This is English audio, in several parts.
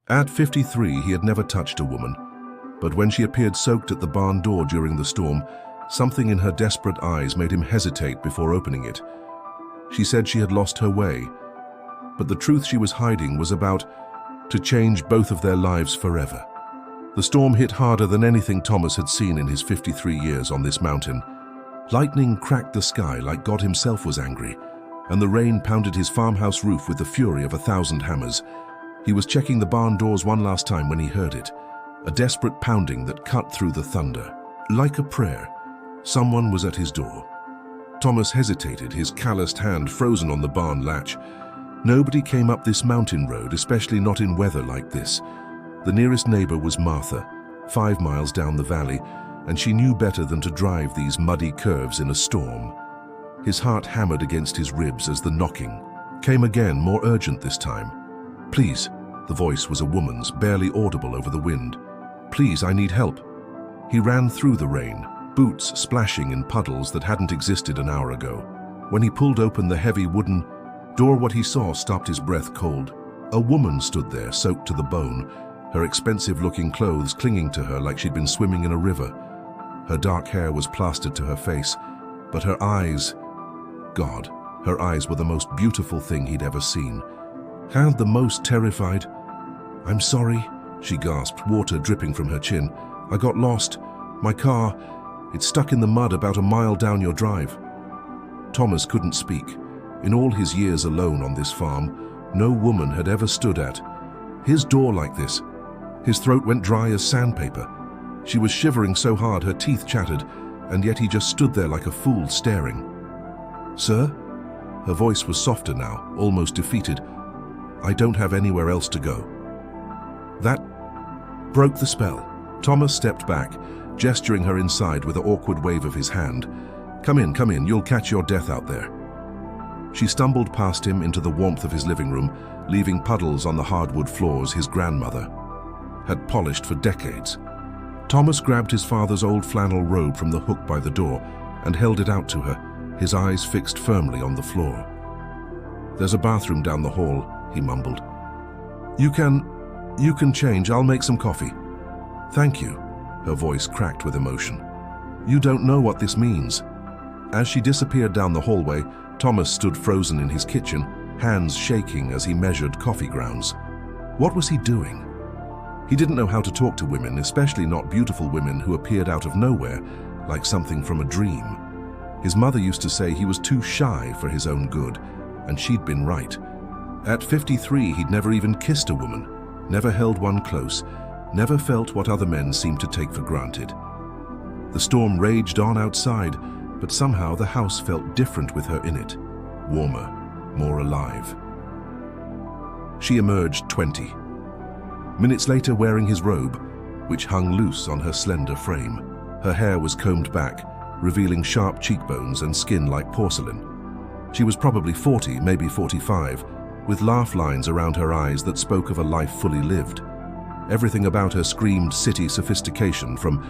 At 53, he had never touched a woman, but when she appeared soaked at the barn door during the storm, something in her desperate eyes made him hesitate before opening it. She said she had lost her way, but the truth she was hiding was about to change both of their lives forever. The storm hit harder than anything Thomas had seen in his 53 years on this mountain. Lightning cracked the sky like God himself was angry, and the rain pounded his farmhouse roof with the fury of 1,000 hammers. He was checking the barn doors one last time when he heard it, a desperate pounding that cut through the thunder. Like a prayer, someone was at his door. Thomas hesitated, his calloused hand frozen on the barn latch. Nobody came up this mountain road, especially not in weather like this. The nearest neighbor was Martha, 5 miles down the valley, and she knew better than to drive these muddy curves in a storm. His heart hammered against his ribs as the knocking came again, more urgent this time. "Please," the voice was a woman's, barely audible over the wind. "Please, I need help." He ran through the rain, boots splashing in puddles that hadn't existed an hour ago. When he pulled open the heavy wooden door, what he saw stopped his breath cold. A woman stood there, soaked to the bone, her expensive-looking clothes clinging to her like she'd been swimming in a river. Her dark hair was plastered to her face, but her eyes, God, her eyes were the most beautiful thing he'd ever seen. And the most terrified. "I'm sorry," she gasped, water dripping from her chin. "I got lost. My car, it's stuck in the mud about a mile down your drive." Thomas couldn't speak. In all his years alone on this farm, no woman had ever stood at his door like this. His throat went dry as sandpaper. She was shivering so hard her teeth chattered, and yet he just stood there like a fool staring. "Sir?" Her voice was softer now, almost defeated. "I don't have anywhere else to go." That broke the spell. Thomas stepped back, gesturing her inside with an awkward wave of his hand. Come in, you'll catch your death out there." She stumbled past him into the warmth of his living room, leaving puddles on the hardwood floors his grandmother had polished for decades. Thomas grabbed his father's old flannel robe from the hook by the door and held it out to her, his eyes fixed firmly on the floor. "There's a bathroom down the hall," he mumbled. You can change. I'll make some coffee." "Thank you." Her voice cracked with emotion. "You don't know what this means." As she disappeared down the hallway, Thomas stood frozen in his kitchen, hands shaking as he measured coffee grounds. What was he doing? He didn't know how to talk to women, especially not beautiful women who appeared out of nowhere, like something from a dream. His mother used to say he was too shy for his own good, and she'd been right. At 53, he'd never even kissed a woman, never held one close, never felt what other men seemed to take for granted. The storm raged on outside, but somehow the house felt different with her in it, warmer, more alive. She emerged 20 minutes later wearing his robe, which hung loose on her slender frame. Her hair was combed back, revealing sharp cheekbones and skin like porcelain. She was probably 40, maybe 45, with laugh lines around her eyes that spoke of a life fully lived. Everything about her screamed city sophistication, from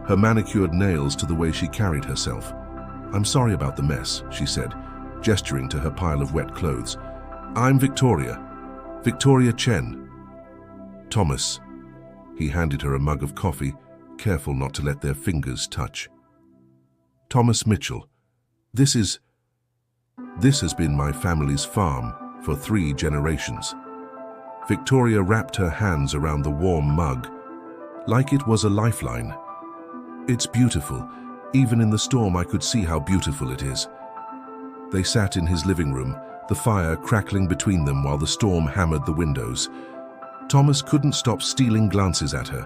her manicured nails to the way she carried herself. "I'm sorry about the mess," she said, gesturing to her pile of wet clothes. "I'm Victoria Chen." "Thomas." He handed her a mug of coffee, careful not to let their fingers touch. "Thomas Mitchell. This has been my family's farm for 3 generations." Victoria wrapped her hands around the warm mug, like it was a lifeline. "It's beautiful. Even in the storm I could see how beautiful it is." They sat in his living room, the fire crackling between them while the storm hammered the windows. Thomas couldn't stop stealing glances at her.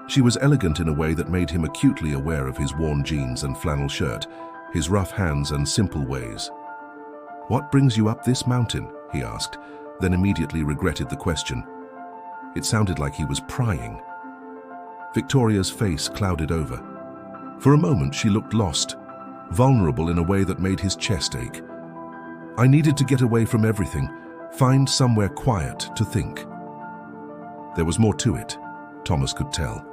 She was elegant in a way that made him acutely aware of his worn jeans and flannel shirt, his rough hands and simple ways. "What brings you up this mountain?" he asked, then immediately regretted the question. It sounded like he was prying. Victoria's face clouded over. For a moment she looked lost, vulnerable in a way that made his chest ache. "I needed to get away from everything, find somewhere quiet to think." There was more to it, Thomas could tell.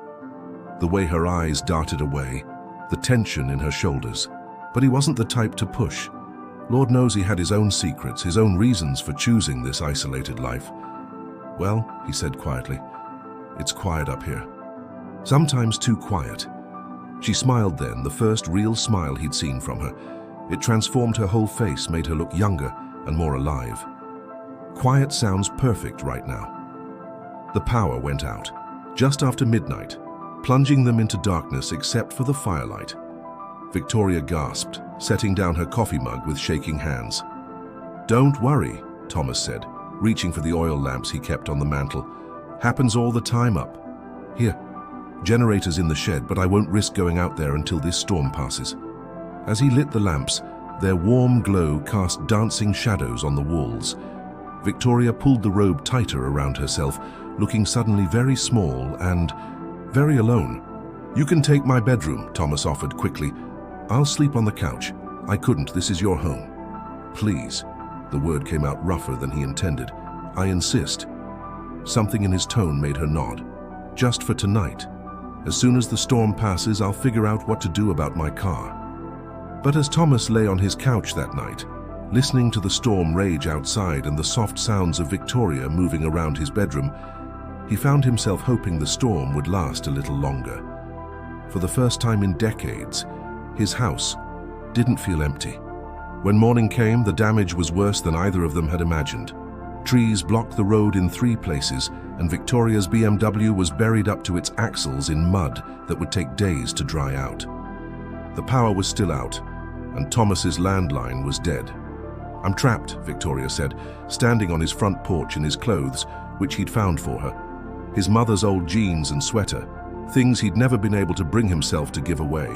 The way her eyes darted away, the tension in her shoulders. But he wasn't the type to push. Lord knows he had his own secrets, his own reasons for choosing this isolated life. Well, he said quietly, it's quiet up here. Sometimes too quiet. She smiled then, the first real smile he'd seen from her. It transformed her whole face, made her look younger and more alive. Quiet sounds perfect right now. The power went out, just after midnight, plunging them into darkness except for the firelight. Victoria gasped, setting down her coffee mug with shaking hands. Don't worry, Thomas said, reaching for the oil lamps he kept on the mantel. Happens all the time up. Here, generators in the shed, but I won't risk going out there until this storm passes. As he lit the lamps, their warm glow cast dancing shadows on the walls. Victoria pulled the robe tighter around herself, looking suddenly very small and very alone. You can take my bedroom, Thomas offered quickly. I'll sleep on the couch. I couldn't, this is your home. Please. The word came out rougher than he intended. I insist. Something in his tone made her nod. Just for tonight. As soon as the storm passes, I'll figure out what to do about my car. But as Thomas lay on his couch that night, listening to the storm rage outside and the soft sounds of Victoria moving around his bedroom, he found himself hoping the storm would last a little longer. For the first time in decades, his house didn't feel empty. When morning came, the damage was worse than either of them had imagined. Trees blocked the road in 3 places, and Victoria's BMW was buried up to its axles in mud that would take days to dry out. The power was still out, and Thomas's landline was dead. I'm trapped, Victoria said, standing on his front porch in his clothes, which he'd found for her. His mother's old jeans and sweater, things he'd never been able to bring himself to give away.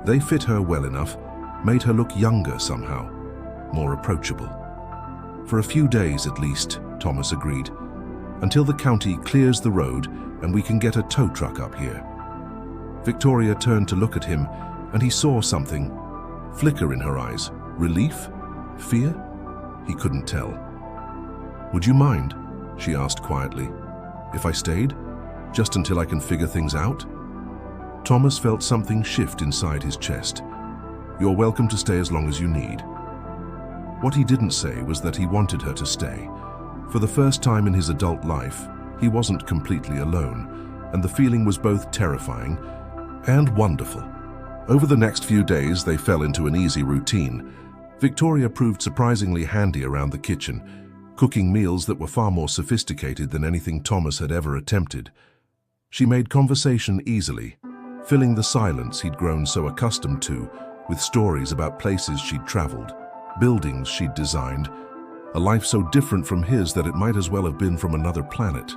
They fit her well enough, made her look younger somehow, more approachable. For a few days at least, Thomas agreed, until the county clears the road and we can get a tow truck up here. Victoria turned to look at him, and he saw something flicker in her eyes. Relief? Fear? He couldn't tell. Would you mind, she asked quietly, if I stayed, just until I can figure things out? Thomas felt something shift inside his chest. You're welcome to stay as long as you need. What he didn't say was that he wanted her to stay. For the first time in his adult life, he wasn't completely alone, and the feeling was both terrifying and wonderful. Over the next few days, they fell into an easy routine. Victoria proved surprisingly handy around the kitchen, cooking meals that were far more sophisticated than anything Thomas had ever attempted. She made conversation easily, filling the silence he'd grown so accustomed to with stories about places she'd traveled, buildings she'd designed, a life so different from his that it might as well have been from another planet.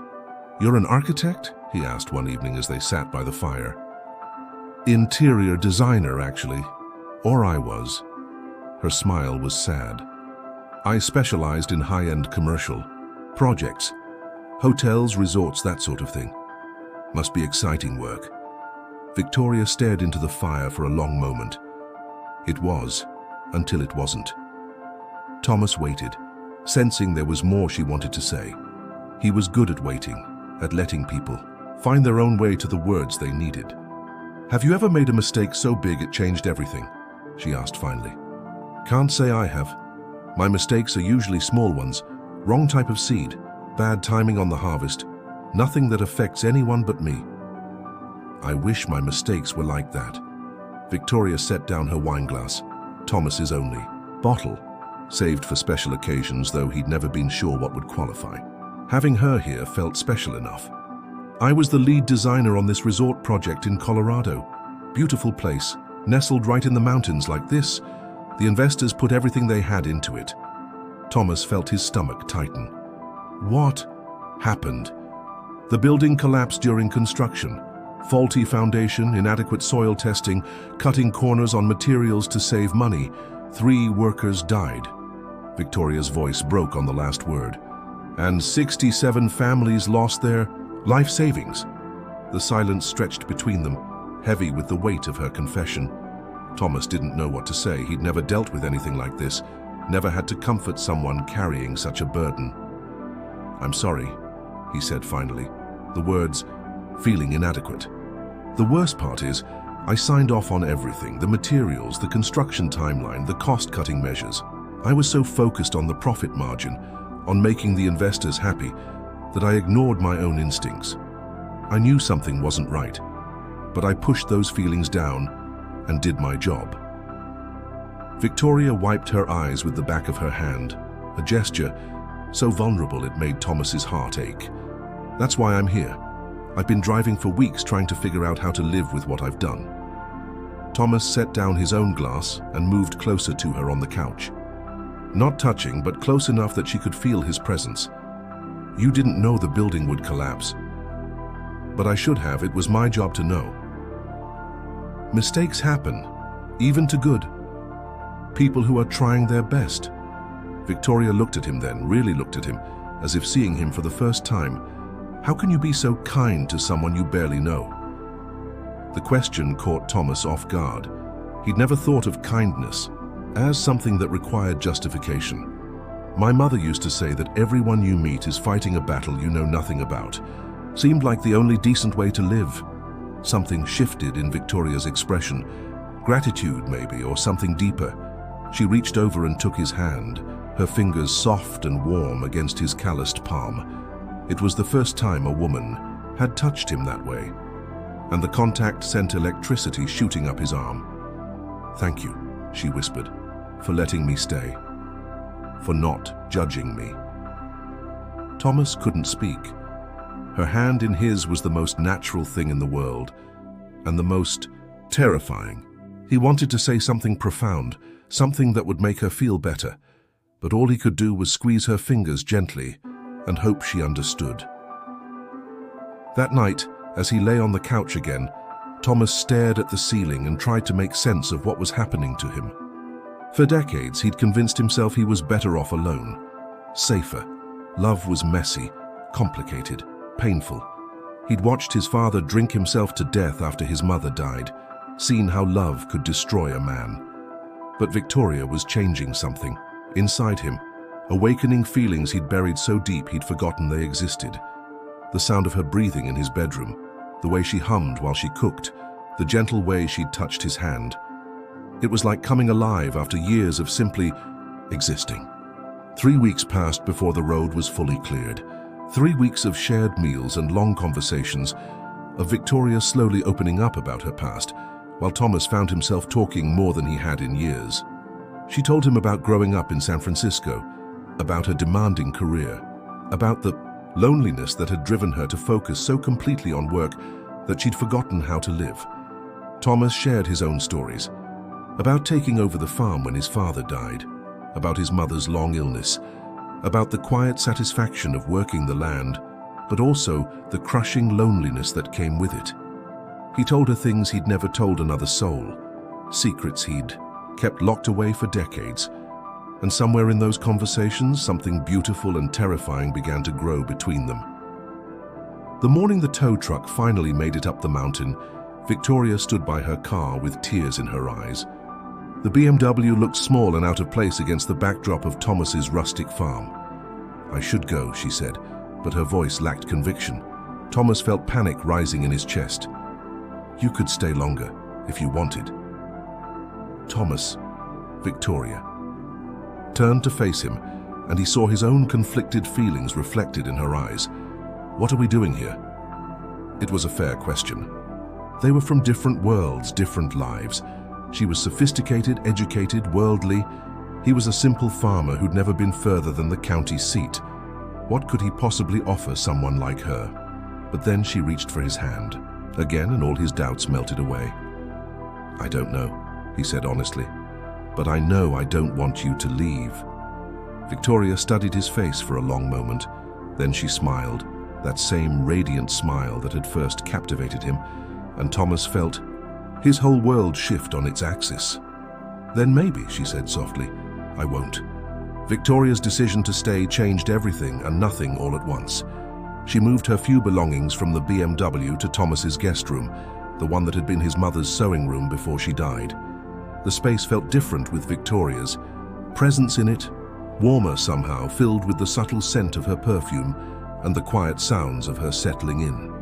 You're an architect? He asked one evening as they sat by the fire. Interior designer, actually. Or I was. Her smile was sad. I specialized in high-end commercial projects, hotels, resorts, that sort of thing. Must be exciting work. Victoria stared into the fire for a long moment. It was, until it wasn't. Thomas waited, sensing there was more she wanted to say. He was good at waiting, at letting people find their own way to the words they needed. Have you ever made a mistake so big it changed everything? She asked finally. Can't say I have. My mistakes are usually small ones, wrong type of seed, bad timing on the harvest, nothing that affects anyone but me. I wish my mistakes were like that. Victoria set down her wine glass, Thomas's only bottle, saved for special occasions, though he'd never been sure what would qualify. Having her here felt special enough. I was the lead designer on this resort project in Colorado. Beautiful place, nestled right in the mountains like this. The investors put everything they had into it. Thomas felt his stomach tighten. What happened? The building collapsed during construction. Faulty foundation, inadequate soil testing, cutting corners on materials to save money. 3 workers died. Victoria's voice broke on the last word. And 67 families lost their life savings. The silence stretched between them, heavy with the weight of her confession. Thomas didn't know what to say. He'd never dealt with anything like this, never had to comfort someone carrying such a burden. I'm sorry, he said finally, the words feeling inadequate. The worst part is, I signed off on everything, the materials, the construction timeline, the cost-cutting measures. I was so focused on the profit margin, on making the investors happy, that I ignored my own instincts. I knew something wasn't right, but I pushed those feelings down and did my job. Victoria wiped her eyes with the back of her hand, a gesture so vulnerable it made Thomas's heart ache. That's why I'm here. I've been driving for weeks trying to figure out how to live with what I've done. Thomas set down his own glass and moved closer to her on the couch. Not touching, but close enough that she could feel his presence. You didn't know the building would collapse. But I should have. It was my job to know. Mistakes happen, even to good. People who are trying their best. Victoria looked at him then, really looked at him, as if seeing him for the first time. How can you be so kind to someone you barely know? The question caught Thomas off guard. He'd never thought of kindness as something that required justification. My mother used to say that everyone you meet is fighting a battle you know nothing about. Seemed like the only decent way to live. Something shifted in Victoria's expression. Gratitude, maybe, or something deeper. She reached over and took his hand, her fingers soft and warm against his calloused palm. It was the first time a woman had touched him that way, and the contact sent electricity shooting up his arm. "Thank you," she whispered, "for letting me stay, for not judging me." Thomas couldn't speak. Her hand in his was the most natural thing in the world, and the most terrifying. He wanted to say something profound, something that would make her feel better, but all he could do was squeeze her fingers gently and hope she understood. That night, as he lay on the couch again, Thomas stared at the ceiling and tried to make sense of what was happening to him. For decades, he'd convinced himself he was better off alone, safer. Love was messy, complicated, painful. He'd watched his father drink himself to death after his mother died, seen how love could destroy a man. But Victoria was changing something inside him, awakening feelings he'd buried so deep he'd forgotten they existed. The sound of her breathing in his bedroom, the way she hummed while she cooked, the gentle way she'd touched his hand. It was like coming alive after years of simply existing. 3 weeks passed before the road was fully cleared. 3 weeks of shared meals and long conversations, of Victoria slowly opening up about her past, while Thomas found himself talking more than he had in years. She told him about growing up in San Francisco, about her demanding career, about the loneliness that had driven her to focus so completely on work that she'd forgotten how to live. Thomas shared his own stories, about taking over the farm when his father died, about his mother's long illness, about the quiet satisfaction of working the land, but also the crushing loneliness that came with it. He told her things he'd never told another soul, secrets he'd kept locked away for decades. And somewhere in those conversations, something beautiful and terrifying began to grow between them. The morning the tow truck finally made it up the mountain, Victoria stood by her car with tears in her eyes. The BMW looked small and out of place against the backdrop of Thomas's rustic farm. "I should go," she said, but her voice lacked conviction. Thomas felt panic rising in his chest. "You could stay longer, if you wanted." Thomas, Victoria turned to face him, and he saw his own conflicted feelings reflected in her eyes. "What are we doing here?" It was a fair question. They were from different worlds, different lives. She was sophisticated, educated, worldly. He was a simple farmer who'd never been further than the county seat. What could he possibly offer someone like her? But then she reached for his hand again, and all his doubts melted away. "I don't know," he said honestly, "but I know I don't want you to leave." Victoria studied his face for a long moment. Then she smiled, that same radiant smile that had first captivated him, and Thomas felt his whole world shift on its axis. "Then maybe," she said softly, "I won't." Victoria's decision to stay changed everything and nothing all at once. She moved her few belongings from the BMW to Thomas's guest room, the one that had been his mother's sewing room before she died. The space felt different with Victoria's presence in it, warmer somehow, filled with the subtle scent of her perfume and the quiet sounds of her settling in.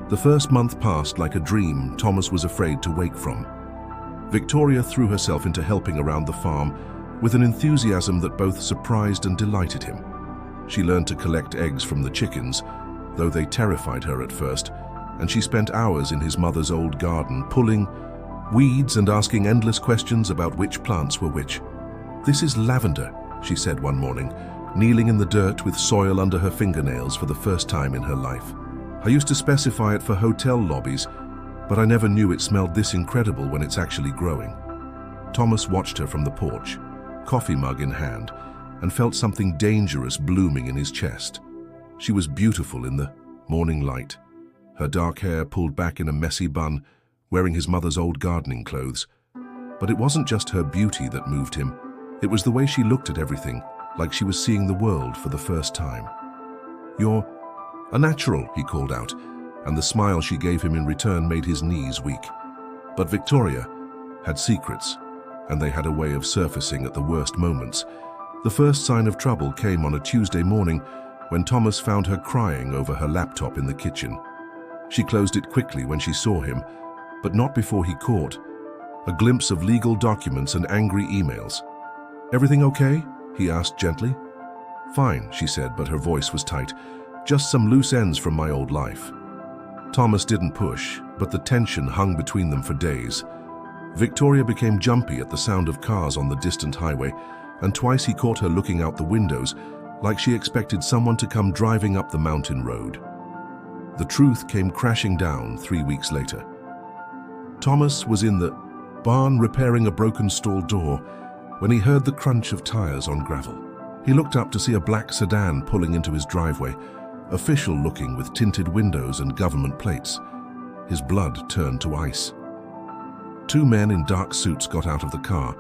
The first month passed like a dream Thomas was afraid to wake from. Victoria threw herself into helping around the farm with an enthusiasm that both surprised and delighted him. She learned to collect eggs from the chickens, though they terrified her at first, and she spent hours in his mother's old garden, pulling weeds and asking endless questions about which plants were which. "This is lavender," she said one morning, kneeling in the dirt with soil under her fingernails for the first time in her life. "I used to specify it for hotel lobbies, but I never knew it smelled this incredible when it's actually growing." Thomas watched her from the porch, coffee mug in hand, and felt something dangerous blooming in his chest. She was beautiful in the morning light, her dark hair pulled back in a messy bun, wearing his mother's old gardening clothes. But it wasn't just her beauty that moved him. It was the way she looked at everything, like she was seeing the world for the first time. "You're a natural," he called out, and the smile she gave him in return made his knees weak. But Victoria had secrets, and they had a way of surfacing at the worst moments. The first sign of trouble came on a Tuesday morning when Thomas found her crying over her laptop in the kitchen. She closed it quickly when she saw him, but not before he caught a glimpse of legal documents and angry emails. "Everything okay?" he asked gently. "Fine," she said, but her voice was tight. "Just some loose ends from my old life." Thomas didn't push, but the tension hung between them for days. Victoria became jumpy at the sound of cars on the distant highway, and twice he caught her looking out the windows, like she expected someone to come driving up the mountain road. The truth came crashing down 3 weeks later. Thomas was in the barn repairing a broken stall door when he heard the crunch of tires on gravel. He looked up to see a black sedan pulling into his driveway, official looking with tinted windows and government plates. His blood turned to ice. 2 men in dark suits got out of the car,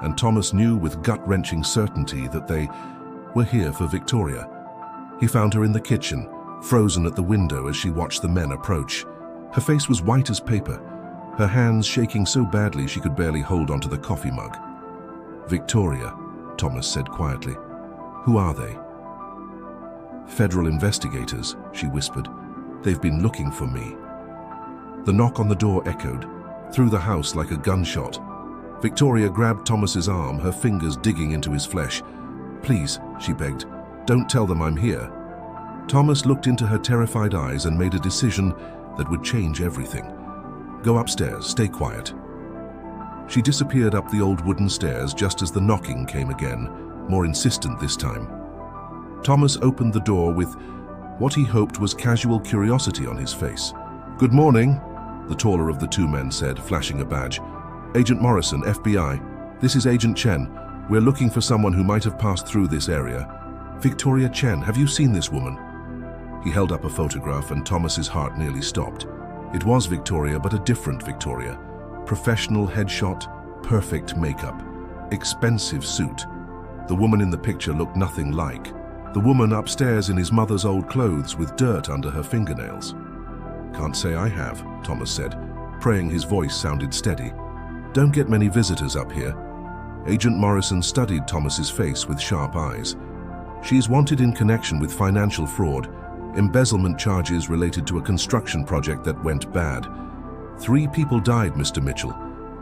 and Thomas knew with gut-wrenching certainty that they were here for Victoria. He found her in the kitchen, frozen at the window as she watched the men approach. Her face was white as paper, her hands shaking so badly she could barely hold onto the coffee mug. "Victoria," Thomas said quietly. "Who are they?" "Federal investigators," she whispered. "They've been looking for me." The knock on the door echoed, through the house like a gunshot. Victoria grabbed Thomas's arm, her fingers digging into his flesh. "Please," she begged, "don't tell them I'm here." Thomas looked into her terrified eyes and made a decision that would change everything. "Go upstairs, stay quiet." She disappeared up the old wooden stairs just as the knocking came again, more insistent this time. Thomas opened the door with what he hoped was casual curiosity on his face. "Good morning," the taller of the 2 men said, flashing a badge. "Agent Morrison, FBI. This is Agent Chen. We're looking for someone who might have passed through this area." "Victoria Chen, have you seen this woman?" He held up a photograph and Thomas's heart nearly stopped. It was Victoria, but a different Victoria. Professional headshot, perfect makeup, expensive suit. The woman in the picture looked nothing like the woman upstairs in his mother's old clothes with dirt under her fingernails. "Can't say I have," Thomas said, praying his voice sounded steady. "Don't get many visitors up here." Agent Morrison studied Thomas's face with sharp eyes. "She's wanted in connection with financial fraud, embezzlement charges related to a construction project that went bad. 3 people died, Mr. Mitchell.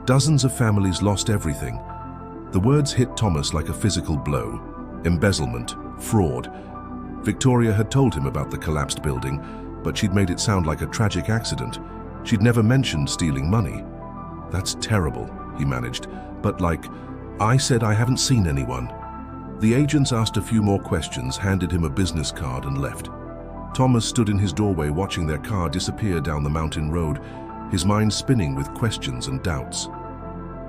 Dozens of families lost everything." The words hit Thomas like a physical blow. Embezzlement, fraud. Victoria had told him about the collapsed building, but she'd made it sound like a tragic accident. She'd never mentioned stealing money. "That's terrible," he managed, "but I said I haven't seen anyone." The agents asked a few more questions, handed him a business card and left. Thomas stood in his doorway watching their car disappear down the mountain road, his mind spinning with questions and doubts.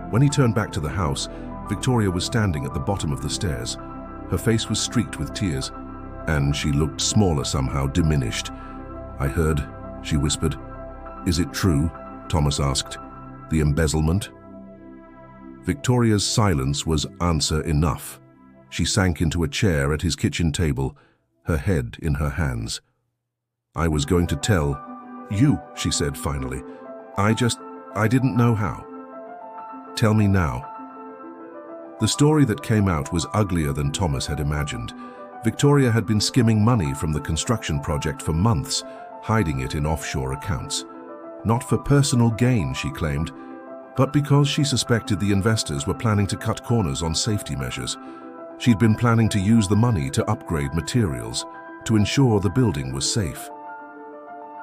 When he turned back to the house, Victoria was standing at the bottom of the stairs. Her face was streaked with tears, and she looked smaller somehow, diminished. "I heard," she whispered. "Is it true?" Thomas asked. "The embezzlement?" Victoria's silence was answer enough. She sank into a chair at his kitchen table, her head in her hands. "I was going to tell you," she said finally. I didn't know how." "Tell me now." The story that came out was uglier than Thomas had imagined. Victoria had been skimming money from the construction project for months, hiding it in offshore accounts. Not for personal gain, she claimed, but because she suspected the investors were planning to cut corners on safety measures. She'd been planning to use the money to upgrade materials, to ensure the building was safe.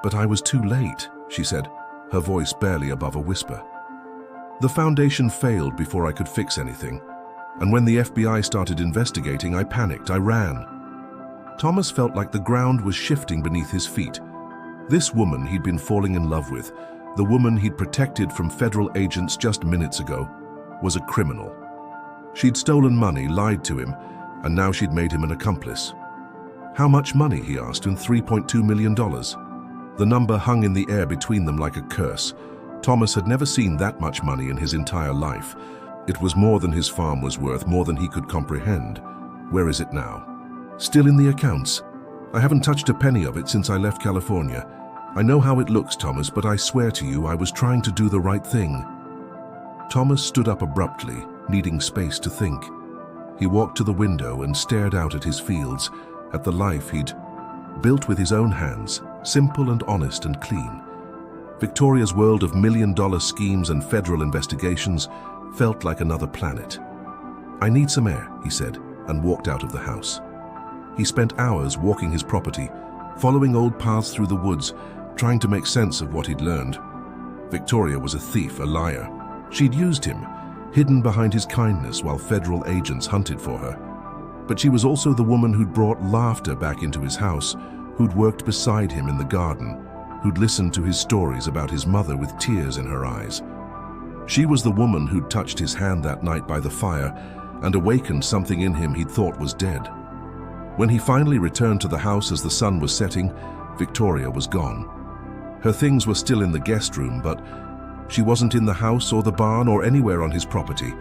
"But I was too late," she said, her voice barely above a whisper. "The foundation failed before I could fix anything, and when the FBI started investigating, I panicked, I ran." Thomas felt like the ground was shifting beneath his feet. This woman he'd been falling in love with, the woman he'd protected from federal agents just minutes ago, was a criminal. She'd stolen money, lied to him, and now she'd made him an accomplice. "How much money?" he asked, and $3.2 million. The number hung in the air between them like a curse. Thomas had never seen that much money in his entire life. It was more than his farm was worth, more than he could comprehend. "Where is it now?" "Still in the accounts. I haven't touched a penny of it since I left California. I know how it looks, Thomas, but I swear to you, I was trying to do the right thing." Thomas stood up abruptly, needing space to think. He walked to the window and stared out at his fields, at the life he'd built with his own hands, simple and honest and clean. Victoria's world of million-dollar schemes and federal investigations felt like another planet. "I need some air," he said, and walked out of the house. He spent hours walking his property, following old paths through the woods, trying to make sense of what he'd learned. Victoria was a thief, a liar. She'd used him, hidden behind his kindness while federal agents hunted for her. But she was also the woman who'd brought laughter back into his house, who'd worked beside him in the garden, who'd listened to his stories about his mother with tears in her eyes. She was the woman who'd touched his hand that night by the fire and awakened something in him he'd thought was dead. When he finally returned to the house as the sun was setting, Victoria was gone. Her things were still in the guest room, but she wasn't in the house or the barn or anywhere on his property.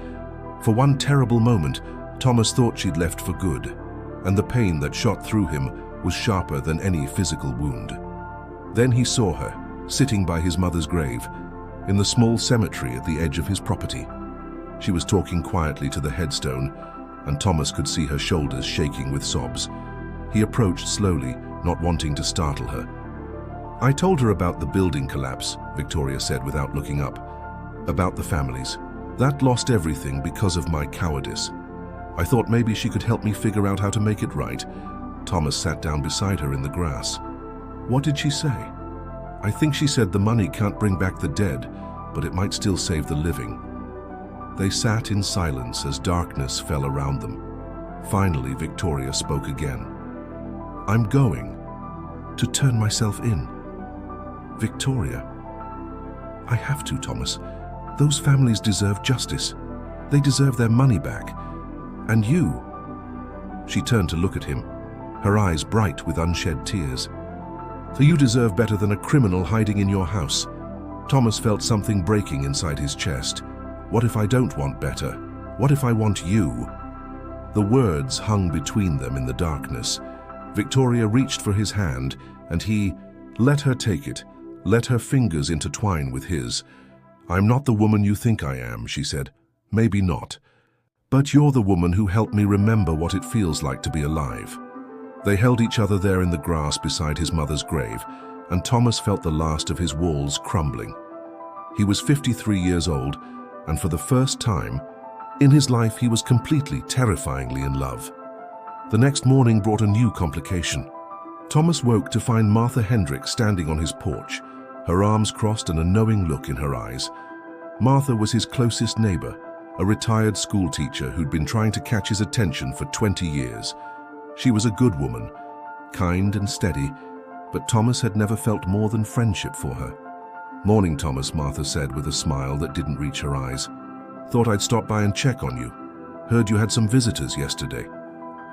For one terrible moment, Thomas thought she'd left for good, and the pain that shot through him was sharper than any physical wound. Then he saw her, sitting by his mother's grave, in the small cemetery at the edge of his property. She was talking quietly to the headstone, and Thomas could see her shoulders shaking with sobs. He approached slowly, not wanting to startle her. "I told her about the building collapse," Victoria said without looking up. "About the families. That lost everything because of my cowardice. I thought maybe she could help me figure out how to make it right." Thomas sat down beside her in the grass. "What did she say?" "I think she said the money can't bring back the dead, but it might still save the living." They sat in silence as darkness fell around them. Finally, Victoria spoke again. "I'm going to turn myself in." "Victoria." "I have to, Thomas. Those families deserve justice. They deserve their money back. And you." She turned to look at him, her eyes bright with unshed tears. "So you deserve better than a criminal hiding in your house." Thomas felt something breaking inside his chest. What if I don't want better? What if I want you? The words hung between them in the darkness. Victoria reached for his hand, and he let her take it, let her fingers intertwine with his. "I'm not the woman you think I am," she said. "Maybe not. But you're the woman who helped me remember what it feels like to be alive." They held each other there in the grass beside his mother's grave, and Thomas felt the last of his walls crumbling. He was 53 years old, and for the first time in his life he was completely, terrifyingly in love. The next morning brought a new complication. Thomas woke to find Martha Hendricks standing on his porch, her arms crossed and a knowing look in her eyes. Martha was his closest neighbor, a retired school teacher who'd been trying to catch his attention for 20 years. She was a good woman, kind and steady, but Thomas had never felt more than friendship for her. "Morning, Thomas," Martha said with a smile that didn't reach her eyes. "Thought I'd stop by and check on you. Heard you had some visitors yesterday."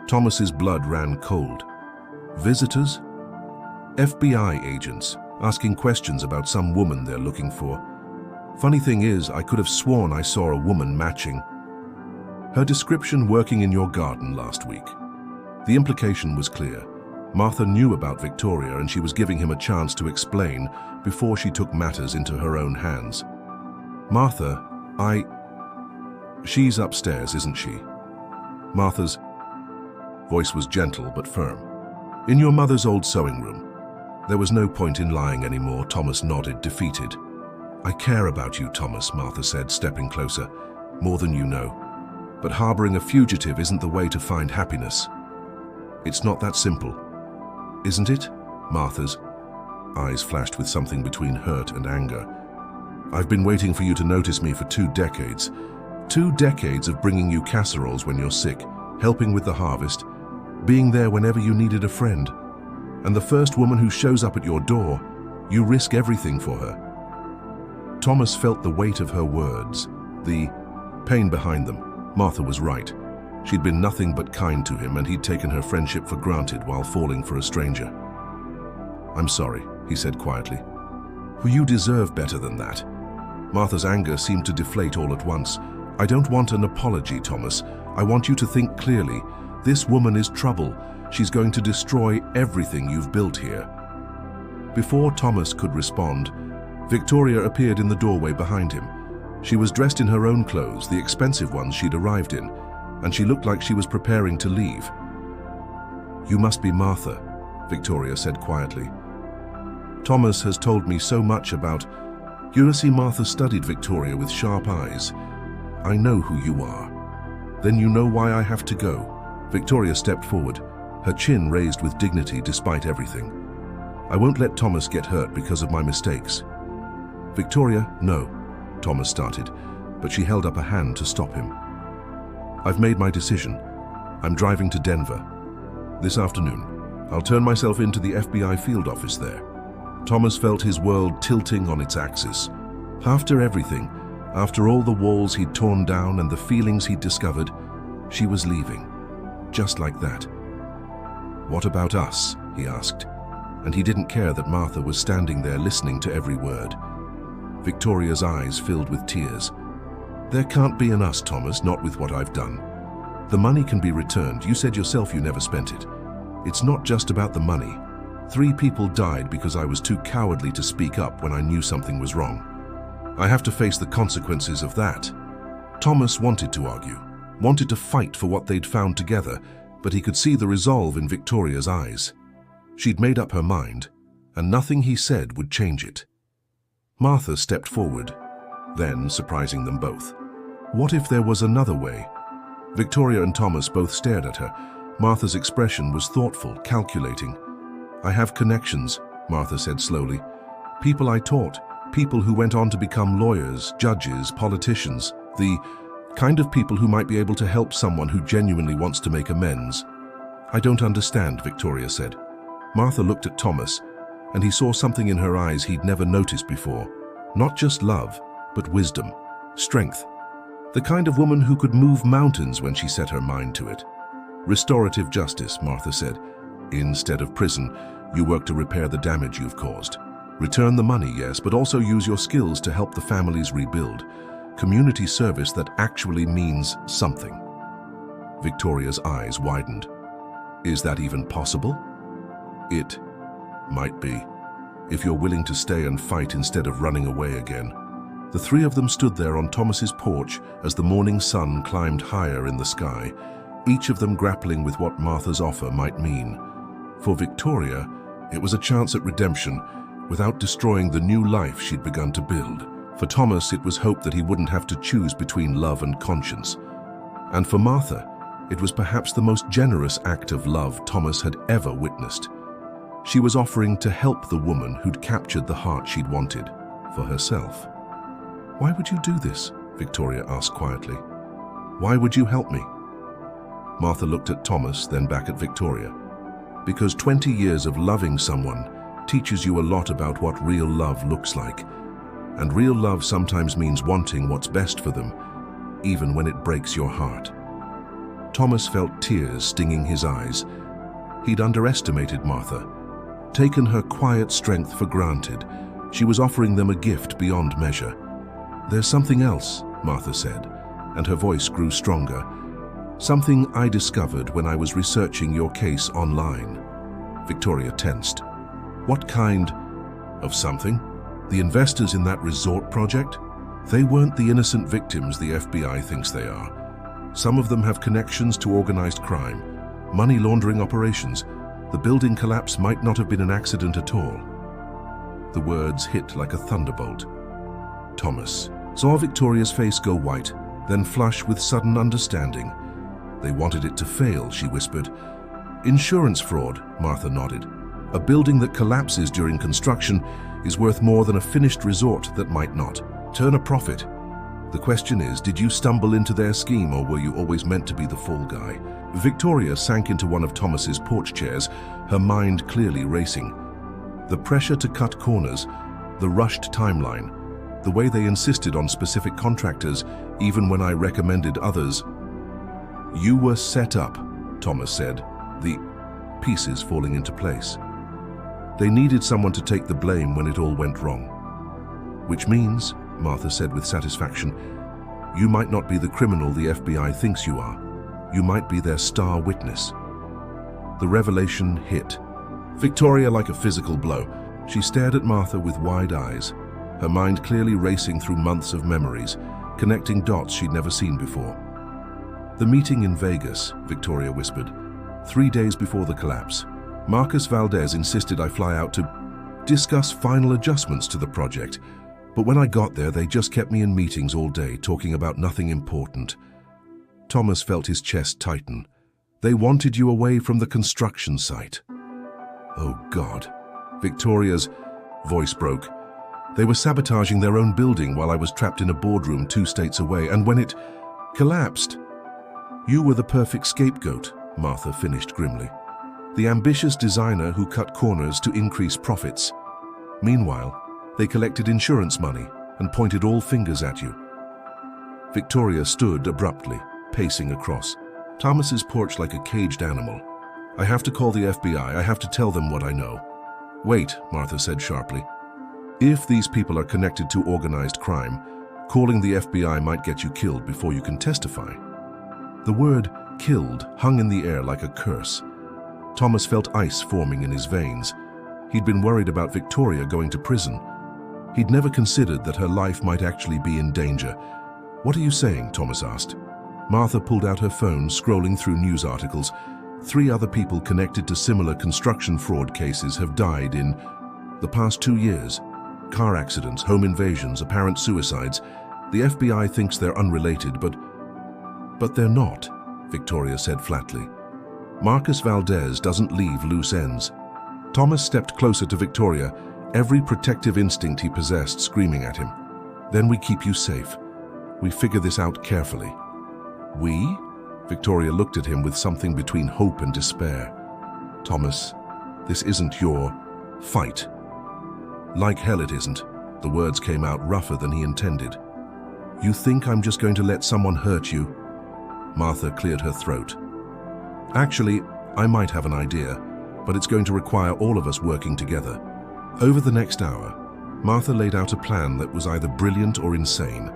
Thomas's blood ran cold. "Visitors?" "FBI agents, asking questions about some woman they're looking for. Funny thing is, I could have sworn I saw a woman matching her description working in your garden last week." The implication was clear. Martha knew about Victoria, and she was giving him a chance to explain before she took matters into her own hands. "Martha, she's upstairs, isn't she?" Martha's voice was gentle but firm. "In your mother's old sewing room." There was no point in lying anymore. Thomas nodded, defeated. "I care about you, Thomas," Martha said, stepping closer. "More than you know." But harboring a fugitive isn't the way to find happiness. It's not that simple, isn't it? Martha's eyes flashed with something between hurt and anger. I've been waiting for you to notice me for 2 decades. 2 decades of bringing you casseroles when you're sick, helping with the harvest, being there whenever you needed a friend. And the first woman who shows up at your door, you risk everything for her. Thomas felt the weight of her words, the pain behind them. Martha was right. She'd been nothing but kind to him, and he'd taken her friendship for granted while falling for a stranger. I'm sorry, he said quietly. Well, you deserve better than that. Martha's anger seemed to deflate all at once. I don't want an apology, Thomas. I want you to think clearly. This woman is trouble. She's going to destroy everything you've built here. Before Thomas could respond, Victoria appeared in the doorway behind him. She was dressed in her own clothes, the expensive ones she'd arrived in, and she looked like she was preparing to leave. You must be Martha, Victoria said quietly. Thomas has told me so much about... You see, Martha studied Victoria with sharp eyes. I know who you are. Then you know why I have to go. Victoria stepped forward, her chin raised with dignity despite everything. I won't let Thomas get hurt because of my mistakes. Victoria, no, Thomas started, but she held up a hand to stop him. I've made my decision. I'm driving to Denver. This afternoon, I'll turn myself into the FBI field office there. Thomas felt his world tilting on its axis. After everything, after all the walls he'd torn down and the feelings he'd discovered, she was leaving. Just like that. What about us? He asked, and he didn't care that Martha was standing there listening to every word. Victoria's eyes filled with tears. There can't be an us, Thomas, not with what I've done. The money can be returned. You said yourself you never spent it. It's not just about the money. 3 people died because I was too cowardly to speak up when I knew something was wrong. I have to face the consequences of that. Thomas wanted to argue, wanted to fight for what they'd found together, but he could see the resolve in Victoria's eyes. She'd made up her mind, and nothing he said would change it. Martha stepped forward, then surprising them both. What if there was another way? Victoria and Thomas both stared at her. Martha's expression was thoughtful, calculating. I have connections, Martha said slowly. People I taught, people who went on to become lawyers, judges, politicians, the kind of people who might be able to help someone who genuinely wants to make amends. I don't understand, Victoria said. Martha looked at Thomas, and he saw something in her eyes he'd never noticed before. Not just love, but wisdom, strength. The kind of woman who could move mountains when she set her mind to it. Restorative justice, Martha said. Instead of prison, you work to repair the damage you've caused. Return the money, yes, but also use your skills to help the families rebuild. Community service that actually means something. Victoria's eyes widened. Is that even possible? It might be, if you're willing to stay and fight instead of running away again. The 3 of them stood there on Thomas's porch as the morning sun climbed higher in the sky, each of them grappling with what Martha's offer might mean. For Victoria, it was a chance at redemption without destroying the new life she'd begun to build. For Thomas, it was hope that he wouldn't have to choose between love and conscience. And for Martha, it was perhaps the most generous act of love Thomas had ever witnessed. She was offering to help the woman who'd captured the heart she'd wanted for herself. Why would you do this? Victoria asked quietly. Why would you help me? Martha looked at Thomas, then back at Victoria. Because 20 years of loving someone teaches you a lot about what real love looks like. And real love sometimes means wanting what's best for them, even when it breaks your heart. Thomas felt tears stinging his eyes. He'd underestimated Martha, taken her quiet strength for granted. She was offering them a gift beyond measure. There's something else, Martha said, and her voice grew stronger. Something I discovered when I was researching your case online. Victoria tensed. What kind of something? The investors in that resort project? They weren't the innocent victims the FBI thinks they are. Some of them have connections to organized crime, money laundering operations. The building collapse might not have been an accident at all. The words hit like a thunderbolt. Thomas saw Victoria's face go white, then flush with sudden understanding. They wanted it to fail, she whispered. Insurance fraud, Martha nodded. A building that collapses during construction is worth more than a finished resort that might not turn a profit. The question is, did you stumble into their scheme, or were you always meant to be the fall guy? Victoria sank into one of Thomas's porch chairs, her mind clearly racing. The pressure to cut corners, the rushed timeline, the way they insisted on specific contractors, even when I recommended others. You were set up, Thomas said, the pieces falling into place. They needed someone to take the blame when it all went wrong. Which means, Martha said with satisfaction, you might not be the criminal the FBI thinks you are. You might be their star witness. The revelation hit Victoria like a physical blow. She stared at Martha with wide eyes, her mind clearly racing through months of memories, connecting dots she'd never seen before. The meeting in Vegas, Victoria whispered. 3 days before the collapse, Marcus Valdez insisted I fly out to discuss final adjustments to the project. But when I got there, they just kept me in meetings all day, talking about nothing important. Thomas felt his chest tighten. They wanted you away from the construction site. Oh, God. Victoria's voice broke. They were sabotaging their own building while I was trapped in a boardroom 2 states away, and when it collapsed, you were the perfect scapegoat, Martha finished grimly. The ambitious designer who cut corners to increase profits. Meanwhile, they collected insurance money and pointed all fingers at you. Victoria stood abruptly, pacing across Thomas's porch like a caged animal. I have to call the FBI. I have to tell them what I know. Wait, Martha said sharply. If these people are connected to organized crime, calling the FBI might get you killed before you can testify. The word killed hung in the air like a curse. Thomas felt ice forming in his veins. He'd been worried about Victoria going to prison. He'd never considered that her life might actually be in danger. What are you saying? Thomas asked. Martha pulled out her phone, scrolling through news articles. 3 other people connected to similar construction fraud cases have died in the past 2 years. Car accidents, home invasions, apparent suicides. The FBI thinks they're unrelated, but they're not, Victoria said flatly. Marcus Valdez doesn't leave loose ends. Thomas stepped closer to Victoria, every protective instinct he possessed screaming at him. Then we keep you safe. We figure this out carefully. We? Victoria looked at him with something between hope and despair. Thomas, this isn't your fight. Like hell it isn't. The words came out rougher than he intended. You think I'm just going to let someone hurt you? Martha cleared her throat. Actually, I might have an idea, but it's going to require all of us working together. Over the next hour, Martha laid out a plan that was either brilliant or insane.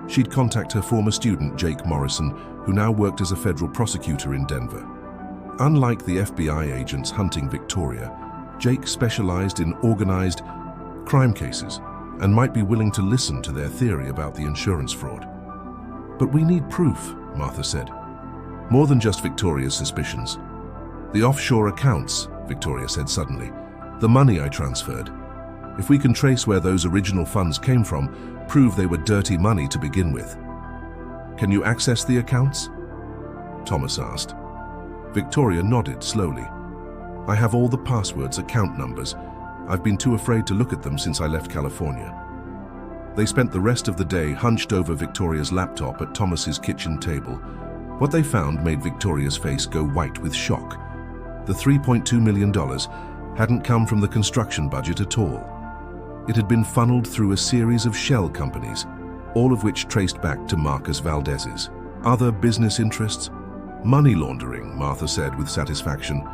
She'd contact her former student, Jake Morrison, who now worked as a federal prosecutor in Denver. Unlike the FBI agents hunting Victoria, Jake specialized in organized crime cases and might be willing to listen to their theory about the insurance fraud. But we need proof, Martha said. More than just Victoria's suspicions. The offshore accounts, Victoria said suddenly. The money I transferred. If we can trace where those original funds came from, prove they were dirty money to begin with. Can you access the accounts? Thomas asked. Victoria nodded slowly. I have all the passwords, account numbers. I've been too afraid to look at them since I left California. They spent the rest of the day hunched over Victoria's laptop at Thomas's kitchen table. What they found made Victoria's face go white with shock. The $3.2 million hadn't come from the construction budget at all. It had been funneled through a series of shell companies, all of which traced back to Marcus Valdez's. Other business interests? Money laundering, Martha said with satisfaction.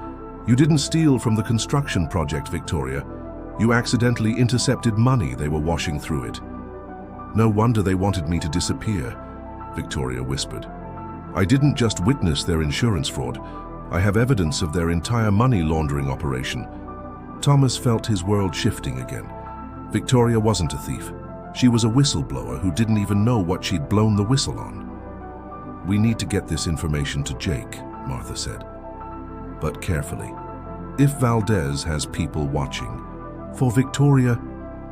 You didn't steal from the construction project, Victoria. You accidentally intercepted money they were washing through it. No wonder they wanted me to disappear, Victoria whispered. I didn't just witness their insurance fraud. I have evidence of their entire money laundering operation. Thomas felt his world shifting again. Victoria wasn't a thief. She was a whistleblower who didn't even know what she'd blown the whistle on. We need to get this information to Jake, Martha said. But carefully. If Valdez has people watching, for Victoria,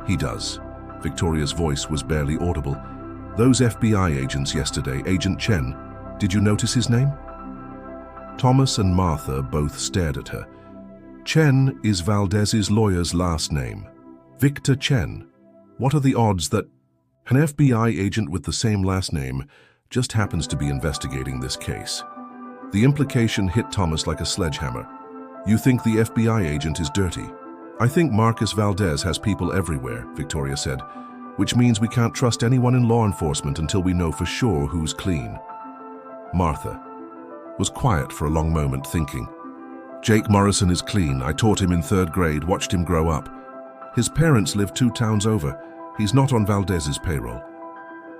he does. Victoria's voice was barely audible. Those FBI agents yesterday, Agent Chen, did you notice his name? Thomas and Martha both stared at her. Chen is Valdez's lawyer's last name. Victor Chen. What are the odds that an FBI agent with the same last name just happens to be investigating this case? The implication hit Thomas like a sledgehammer. You think the FBI agent is dirty? I think Marcus Valdez has people everywhere, Victoria said, which means we can't trust anyone in law enforcement until we know for sure who's clean. Martha was quiet for a long moment, thinking. Jake Morrison is clean. I taught him in 3rd grade, watched him grow up. His parents live 2 towns over. He's not on Valdez's payroll.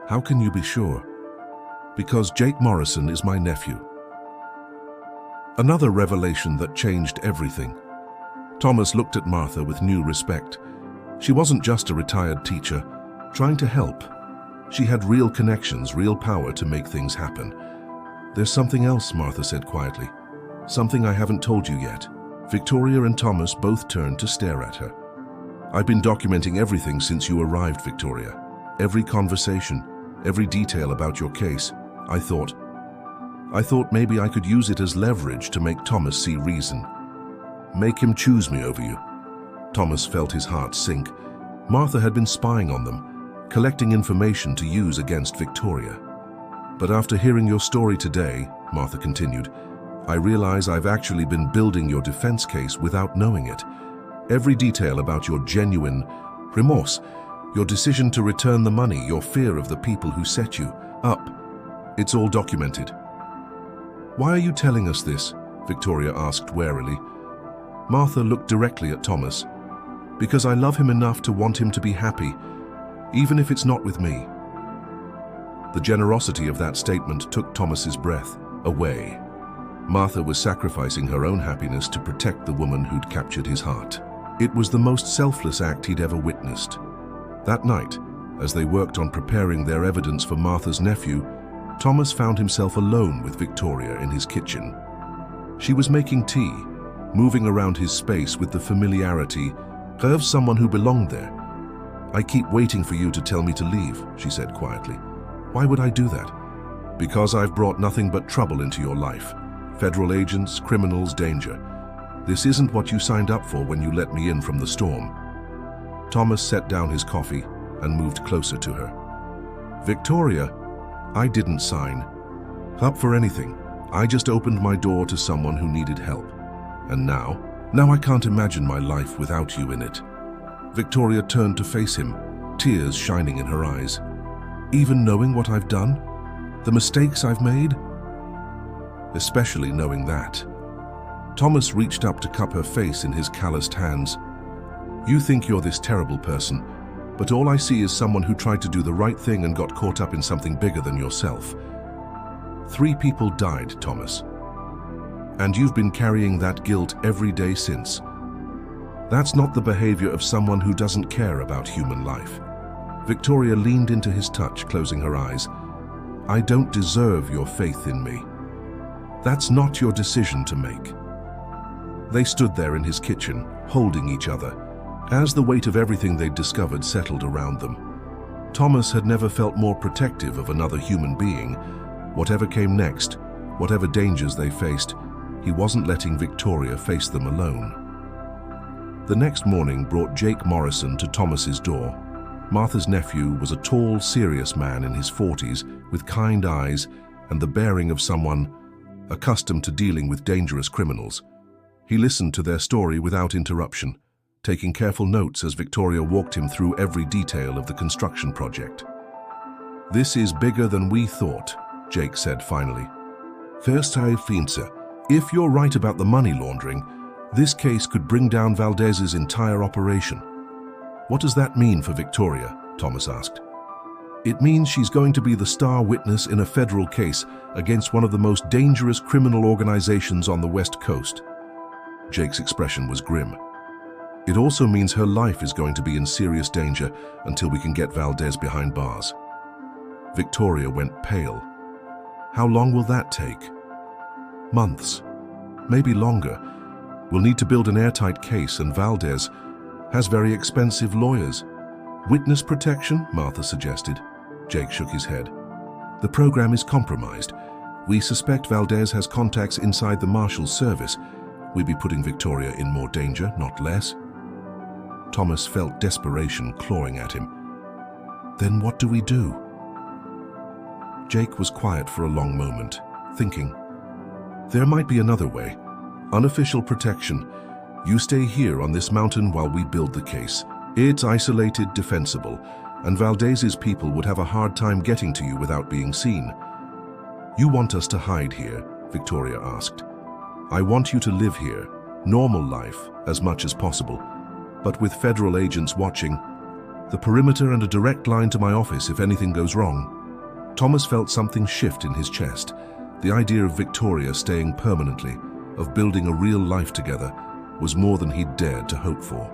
How can you be sure? Because Jake Morrison is my nephew. Another revelation that changed everything. Thomas looked at Martha with new respect. She wasn't just a retired teacher, trying to help. She had real connections, real power to make things happen. There's something else, Martha said quietly. Something I haven't told you yet. Victoria and Thomas both turned to stare at her. I've been documenting everything since you arrived, Victoria. Every conversation, every detail about your case. I thought maybe I could use it as leverage to make Thomas see reason. Make him choose me over you. Thomas felt his heart sink. Martha had been spying on them, collecting information to use against Victoria. But after hearing your story today, Martha continued, I realize I've actually been building your defense case without knowing it. Every detail about your genuine remorse, your decision to return the money, your fear of the people who set you up, it's all documented. Why are you telling us this? Victoria asked warily. Martha looked directly at Thomas. Because I love him enough to want him to be happy, even if it's not with me. The generosity of that statement took Thomas's breath away. Martha was sacrificing her own happiness to protect the woman who'd captured his heart. It was the most selfless act he'd ever witnessed. That night, as they worked on preparing their evidence for Martha's nephew, Thomas found himself alone with Victoria in his kitchen. She was making tea, moving around his space with the familiarity of someone who belonged there. I keep waiting for you to tell me to leave, she said quietly. Why would I do that? Because I've brought nothing but trouble into your life. Federal agents, criminals, danger. This isn't what you signed up for when you let me in from the storm. Thomas set down his coffee and moved closer to her. Victoria, I didn't sign up for anything. I just opened my door to someone who needed help. And now I can't imagine my life without you in it. Victoria turned to face him, tears shining in her eyes. Even knowing what I've done? The mistakes I've made? Especially knowing that. Thomas reached up to cup her face in his calloused hands. You think you're this terrible person, but all I see is someone who tried to do the right thing and got caught up in something bigger than yourself. 3 people died, Thomas. And you've been carrying that guilt every day since. That's not the behavior of someone who doesn't care about human life. Victoria leaned into his touch, closing her eyes. I don't deserve your faith in me. That's not your decision to make. They stood there in his kitchen, holding each other, as the weight of everything they'd discovered settled around them. Thomas had never felt more protective of another human being. Whatever came next, whatever dangers they faced, he wasn't letting Victoria face them alone. The next morning brought Jake Morrison to Thomas's door. Martha's nephew was a tall, serious man in his 40s with kind eyes and the bearing of someone accustomed to dealing with dangerous criminals. He listened to their story without interruption, taking careful notes as Victoria walked him through every detail of the construction project. This is bigger than we thought, Jake said finally. First, I think, sir, if you're right about the money laundering, this case could bring down Valdez's entire operation. What does that mean for Victoria? Thomas asked. It means she's going to be the star witness in a federal case against one of the most dangerous criminal organizations on the West Coast. Jake's expression was grim. It also means her life is going to be in serious danger until we can get Valdez behind bars. Victoria went pale. How long will that take? Months. Maybe longer. We'll need to build an airtight case, and Valdez has very expensive lawyers. Witness protection, Martha suggested. Jake shook his head. The program is compromised. We suspect Valdez has contacts inside the Marshal's service. We'd be putting Victoria in more danger, not less. Thomas felt desperation clawing at him. Then what do we do? Jake was quiet for a long moment, thinking. There might be another way. Unofficial protection. You stay here on this mountain while we build the case. It's isolated, defensible, and Valdez's people would have a hard time getting to you without being seen. You want us to hide here? Victoria asked. I want you to live here, normal life, as much as possible, but with federal agents watching, the perimeter and a direct line to my office if anything goes wrong. Thomas felt something shift in his chest. The idea of Victoria staying permanently, of building a real life together, was more than he'd dared to hope for.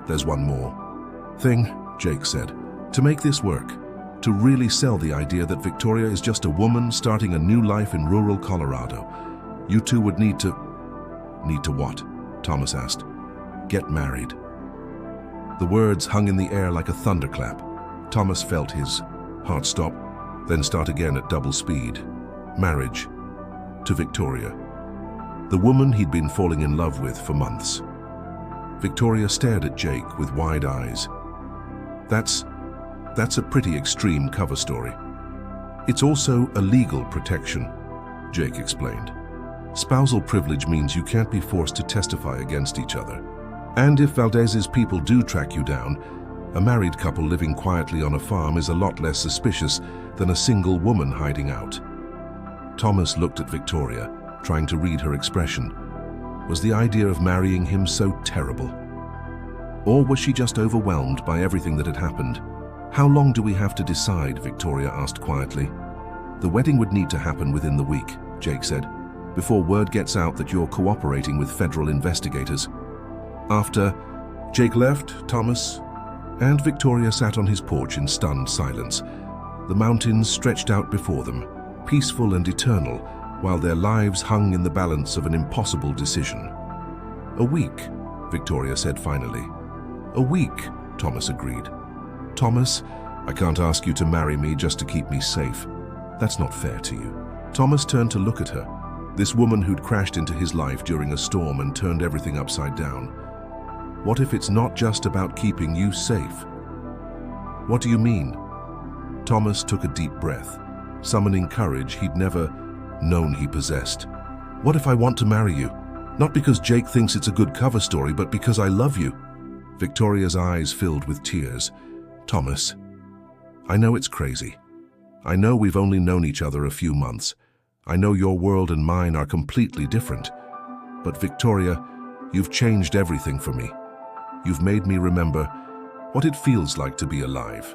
There's one more thing, Jake said. To make this work, to really sell the idea that Victoria is just a woman starting a new life in rural Colorado, you two would need to... Need to what? Thomas asked. Get married. The words hung in the air like a thunderclap. Thomas felt his heart stop, then start again at double speed. Marriage. To Victoria. The woman he'd been falling in love with for months. Victoria stared at Jake with wide eyes. That's a pretty extreme cover story. It's also a legal protection, Jake explained. Spousal privilege means you can't be forced to testify against each other. And if Valdez's people do track you down, a married couple living quietly on a farm is a lot less suspicious than a single woman hiding out. Thomas looked at Victoria, trying to read her expression. Was the idea of marrying him so terrible? Or was she just overwhelmed by everything that had happened? How long do we have to decide? Victoria asked quietly. The wedding would need to happen within the week, Jake said, before word gets out that you're cooperating with federal investigators. After Jake left, Thomas and Victoria sat on his porch in stunned silence. The mountains stretched out before them, peaceful and eternal, while their lives hung in the balance of an impossible decision. A week, Victoria said finally. A week, Thomas agreed. Thomas, I can't ask you to marry me just to keep me safe. That's not fair to you. Thomas turned to look at her, this woman who'd crashed into his life during a storm and turned everything upside down. What if it's not just about keeping you safe? What do you mean? Thomas took a deep breath, summoning courage he'd never known he possessed. What if I want to marry you? Not because Jake thinks it's a good cover story, but because I love you. Victoria's eyes filled with tears. Thomas, I know it's crazy. I know we've only known each other a few months. I know your world and mine are completely different. But Victoria, you've changed everything for me. You've made me remember what it feels like to be alive.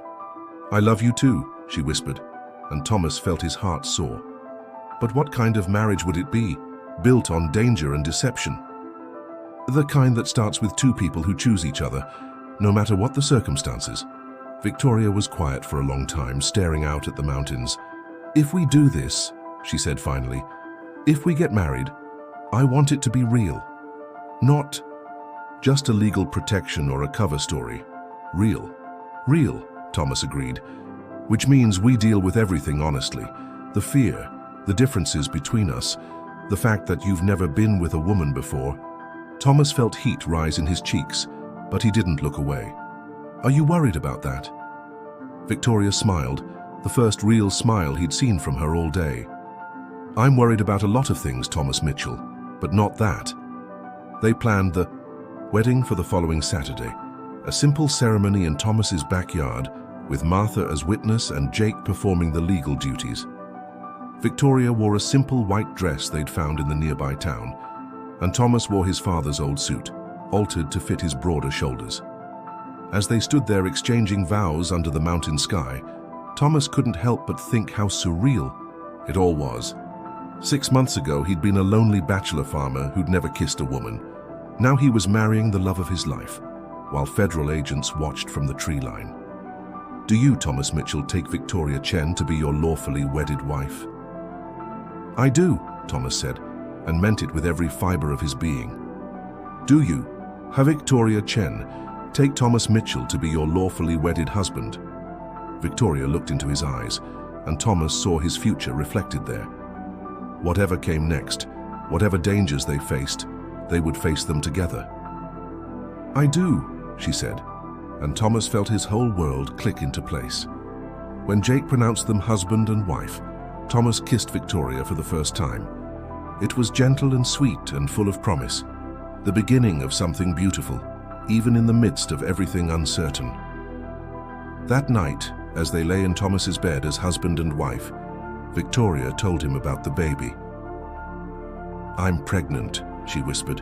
I love you too, she whispered, and Thomas felt his heart soar. But what kind of marriage would it be, built on danger and deception? The kind that starts with two people who choose each other, no matter what the circumstances. Victoria was quiet for a long time, staring out at the mountains. If we do this, she said finally, if we get married, I want it to be real. Not just a legal protection or a cover story. Real. Real, Thomas agreed. Which means we deal with everything honestly. The fear, the differences between us, the fact that you've never been with a woman before. Thomas felt heat rise in his cheeks, but he didn't look away. Are you worried about that? Victoria smiled, the first real smile he'd seen from her all day. I'm worried about a lot of things, Thomas Mitchell, but not that. They planned the wedding for the following Saturday, a simple ceremony in Thomas's backyard, with Martha as witness and Jake performing the legal duties. Victoria wore a simple white dress they'd found in the nearby town, and Thomas wore his father's old suit, altered to fit his broader shoulders. As they stood there exchanging vows under the mountain sky, Thomas couldn't help but think how surreal it all was. 6 months ago, he'd been a lonely bachelor farmer who'd never kissed a woman. Now he was marrying the love of his life, while federal agents watched from the tree line. Do you, Thomas Mitchell, take Victoria Chen to be your lawfully wedded wife? I do, Thomas said, and meant it with every fiber of his being. Do you, Victoria Chen, take Thomas Mitchell to be your lawfully wedded husband? Victoria looked into his eyes, and Thomas saw his future reflected there. Whatever came next, whatever dangers they faced, they would face them together. "I do," she said, and Thomas felt his whole world click into place. When Jake pronounced them husband and wife, Thomas kissed Victoria for the first time. It was gentle and sweet and full of promise, the beginning of something beautiful, even in the midst of everything uncertain. That night, as they lay in Thomas's bed as husband and wife, Victoria told him about the baby. "I'm pregnant," she whispered,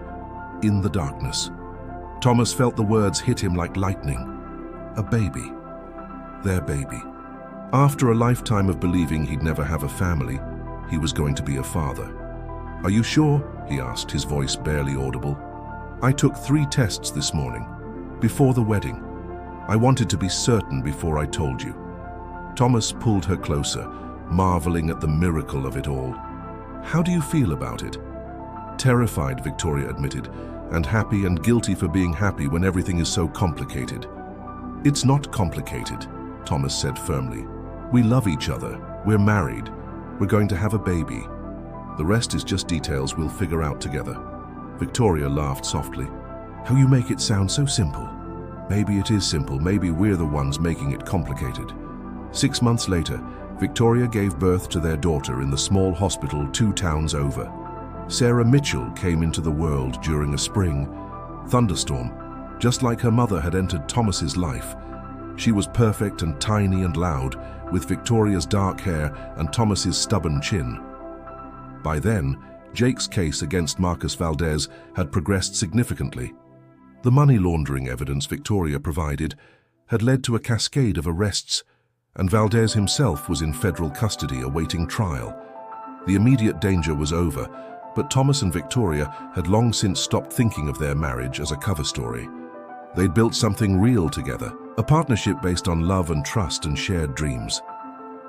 in the darkness. Thomas felt the words hit him like lightning. A baby. Their baby. After a lifetime of believing he'd never have a family, he was going to be a father. "Are you sure?" he asked, his voice barely audible. "I took 3 tests this morning, before the wedding. I wanted to be certain before I told you." Thomas pulled her closer, marveling at the miracle of it all. "How do you feel about it?" "Terrified," Victoria admitted, "and happy and guilty for being happy when everything is so complicated." "It's not complicated," Thomas said firmly. "We love each other. We're married. We're going to have a baby. The rest is just details we'll figure out together." Victoria laughed softly. "How you make it sound so simple." "Maybe it is simple. Maybe we're the ones making it complicated." 6 months later, Victoria gave birth to their daughter in the small hospital 2 towns over. Sarah Mitchell came into the world during a spring thunderstorm, just like her mother had entered Thomas's life. She was perfect and tiny and loud, with Victoria's dark hair and Thomas's stubborn chin. By then, Jake's case against Marcus Valdez had progressed significantly. The money laundering evidence Victoria provided had led to a cascade of arrests, and Valdez himself was in federal custody awaiting trial. The immediate danger was over, but Thomas and Victoria had long since stopped thinking of their marriage as a cover story. They'd built something real together, a partnership based on love and trust and shared dreams.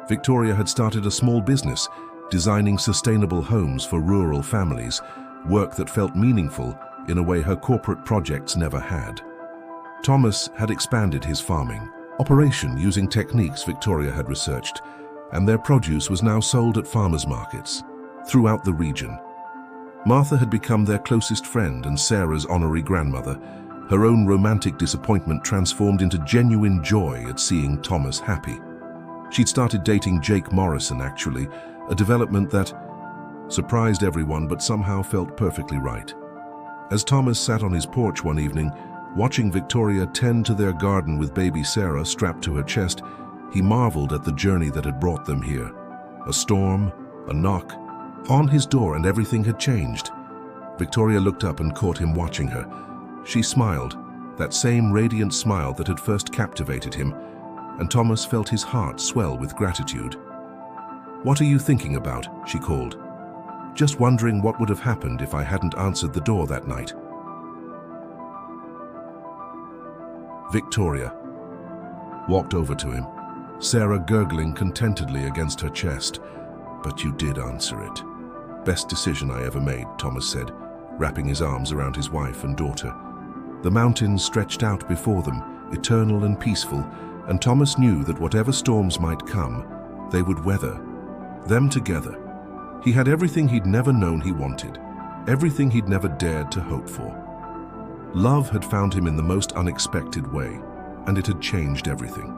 Victoria had started a small business, designing sustainable homes for rural families, work that felt meaningful in a way her corporate projects never had. Thomas had expanded his farming operation using techniques Victoria had researched, and their produce was now sold at farmers' markets throughout the region. Martha had become their closest friend and Sarah's honorary grandmother. Her own romantic disappointment transformed into genuine joy at seeing Thomas happy. She'd started dating Jake Morrison, actually, a development that surprised everyone but somehow felt perfectly right. As Thomas sat on his porch one evening, watching Victoria tend to their garden with baby Sarah strapped to her chest, he marveled at the journey that had brought them here. A storm, a knock on his door, and everything had changed. Victoria looked up and caught him watching her. She smiled, that same radiant smile that had first captivated him, and Thomas felt his heart swell with gratitude. "What are you thinking about?" she called. "Just wondering what would have happened if I hadn't answered the door that night." Victoria walked over to him, Sarah gurgling contentedly against her chest. "But you did answer it." "Best decision I ever made," Thomas said, wrapping his arms around his wife and daughter. The mountains stretched out before them, eternal and peaceful, and Thomas knew that whatever storms might come, they would weather them together. He had everything he'd never known he wanted, everything he'd never dared to hope for. Love had found him in the most unexpected way, and it had changed everything.